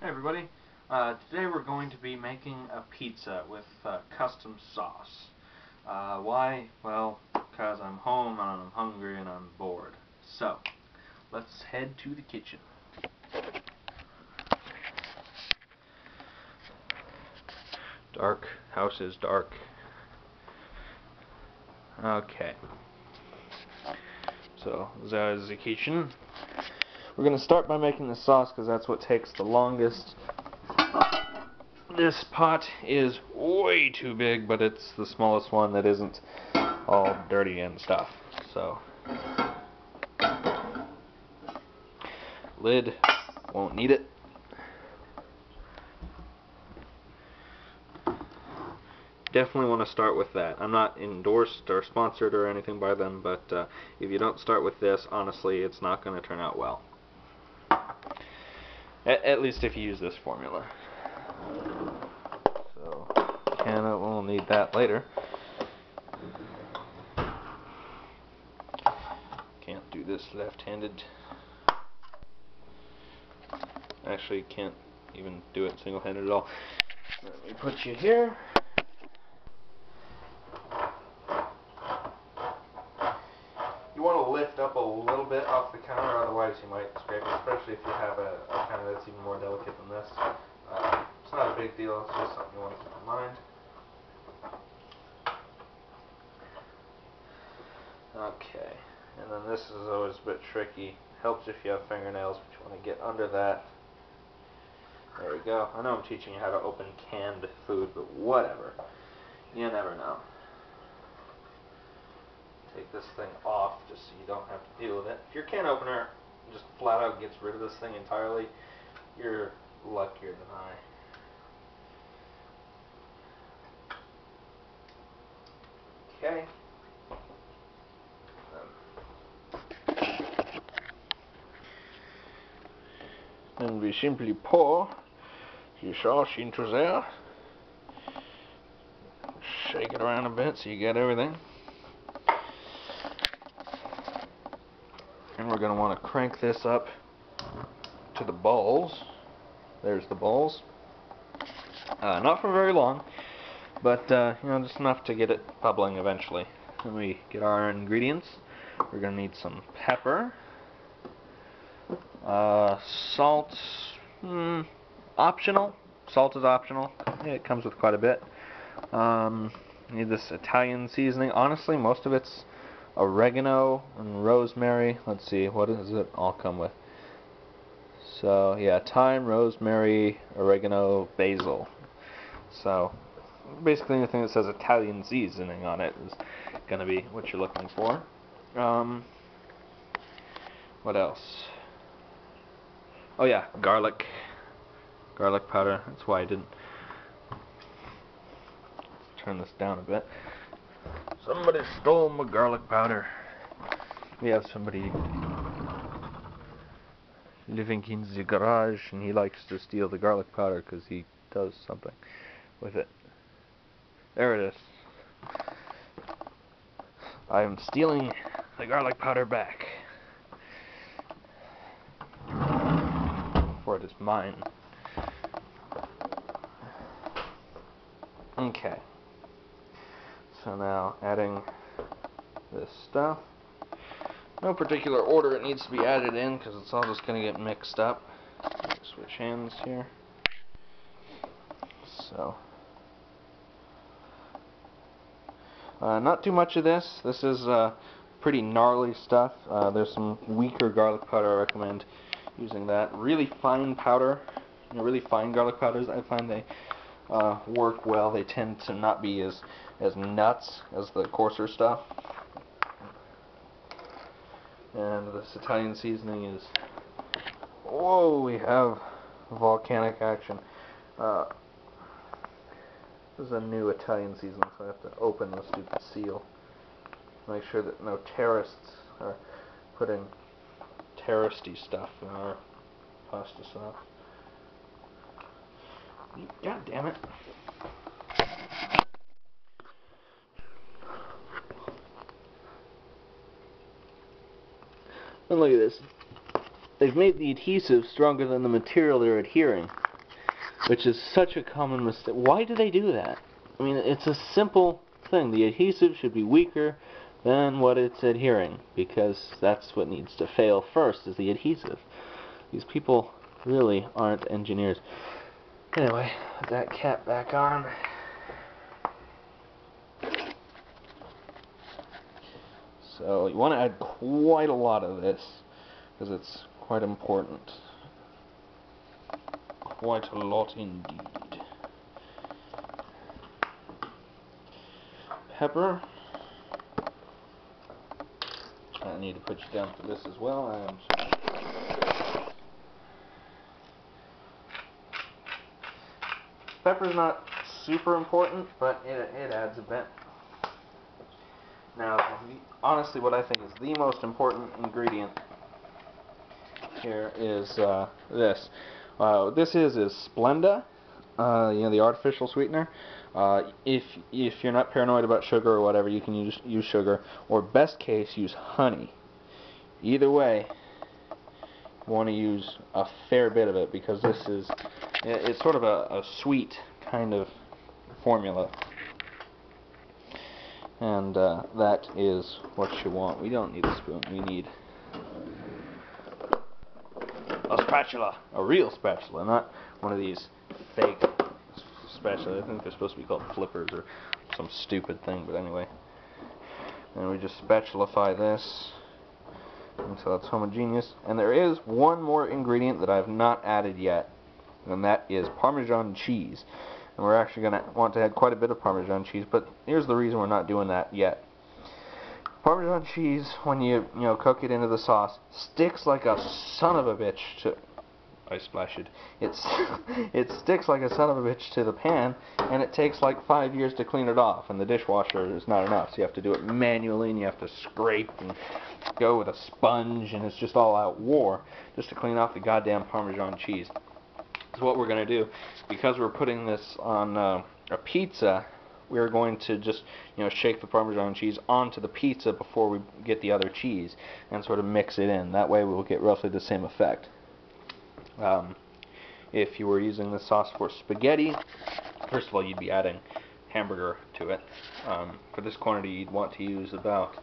Hey everybody, today we're going to be making a pizza with custom sauce. Why? Well, because I'm home and I'm hungry and I'm bored. So, let's head to the kitchen. Dark, house is dark. Okay. So, there's the kitchen. We're going to start by making the sauce because that's what takes the longest. This pot is way too big, but it's the smallest one that isn't all dirty and stuff. So, lid, won't need it. Definitely want to start with that. I'm not endorsed or sponsored or anything by them, but if you don't start with this, honestly, it's not going to turn out well. At least if you use this formula. So, we'll need that later. Can't do this left-handed. Actually, can't even do it single-handed at all. Let me put you here. You want to lift up a little bit off the counter, otherwise you might scrape it, especially if you have a counter that's even more delicate than this. It's not a big deal, it's just something you want to keep in mind. Okay, and then this is always a bit tricky. Helps if you have fingernails, but you want to get under that. There we go. I know I'm teaching you how to open canned food, but whatever. You never know. Take this thing off just so you don't have to deal with it. If your can opener just flat out gets rid of this thing entirely, you're luckier than I. Okay. Then we simply pour the sauce into there. Shake it around a bit so you get everything. And we're going to want to crank this up to the balls. There's the balls. Not for very long, but just enough to get it bubbling eventually. Then we get our ingredients. We're going to need some pepper, salt, optional. Salt is optional. Yeah, it comes with quite a bit. Need this Italian seasoning. Honestly, most of it's oregano and rosemary. Let's see, what does it all come with? So yeah, thyme, rosemary, oregano, basil. So basically anything that says Italian seasoning on it is going to be what you're looking for. What else? Oh yeah, garlic powder. That's why I didn't turn this down a bit. Somebody stole my garlic powder. We have somebody living in the garage, and he likes to steal the garlic powder because he does something with it. There it is. I am stealing the garlic powder back, for it is mine. Okay. So now adding this stuff. No particular order it needs to be added in because it's all just going to get mixed up. Switch hands here. So, not too much of this. This is pretty gnarly stuff. There's some weaker garlic powder. I recommend using that. Really fine powder, really fine garlic powders, I find they work well. They tend to not be as nuts as the coarser stuff. And this Italian seasoning is, whoa, we have volcanic action. This is a new Italian seasoning, so I have to open the stupid seal. Make sure that no terrorists are putting terroristy stuff in our pasta sauce. God damn it. And look at this. They've made the adhesive stronger than the material they're adhering. which is such a common mistake. Why do they do that? I mean, it's a simple thing. The adhesive should be weaker than what it's adhering, because that's what needs to fail first, is the adhesive. These people really aren't engineers. Anyway, put that cap back on. So you want to add quite a lot of this, because it's quite important. Quite a lot indeed. Pepper. I need to put you down for this as well. Pepper's not super important, but it adds a bit. Now, honestly, what I think is the most important ingredient here is this. This is Splenda, you know, the artificial sweetener. If you're not paranoid about sugar or whatever, you can use sugar, or best case, use honey. Either way, you want to use a fair bit of it, because it's sort of a sweet kind of formula. And that is what you want. We don't need a spoon. We need a spatula. A real spatula, not one of these fake spatulas. I think they're supposed to be called flippers or some stupid thing, but anyway. And we just spatulify this until it's homogeneous. And there is one more ingredient that I've not added yet, and that is Parmesan cheese. And we're actually going to want to add quite a bit of Parmesan cheese, but here's the reason we're not doing that yet. Parmesan cheese, when you cook it into the sauce, sticks like a son of a bitch to... I splashed. It sticks like a son of a bitch to the pan, and it takes like 5 years to clean it off, and the dishwasher is not enough, so you have to do it manually, and you have to scrape and go with a sponge, and it's just all out war just to clean off the goddamn Parmesan cheese. So what we're going to do, because we're putting this on a pizza, we're going to just shake the Parmesan cheese onto the pizza before we get the other cheese and sort of mix it in. That way we'll get roughly the same effect. If you were using this sauce for spaghetti, first of all, you'd be adding hamburger to it. For this quantity, you'd want to use about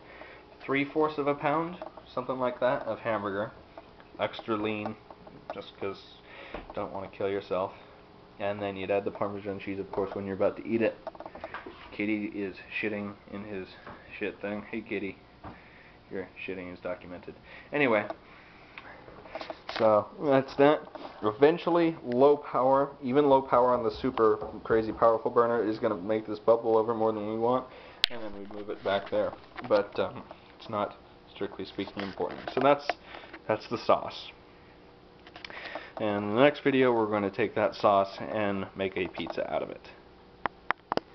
3/4 of a pound, something like that, of hamburger. Extra lean, just because you don't want to kill yourself. And then you'd add the Parmesan cheese, of course, when you're about to eat it. Kitty is shitting in his shit thing. Hey, Kitty. Your shitting is documented. Anyway, so that's that. Eventually, low power, even low power on the super crazy powerful burner, is going to make this bubble over more than we want, and then we move it back there. But it's not, strictly speaking, important. So that's the sauce. And in the next video, we're going to take that sauce and make a pizza out of it.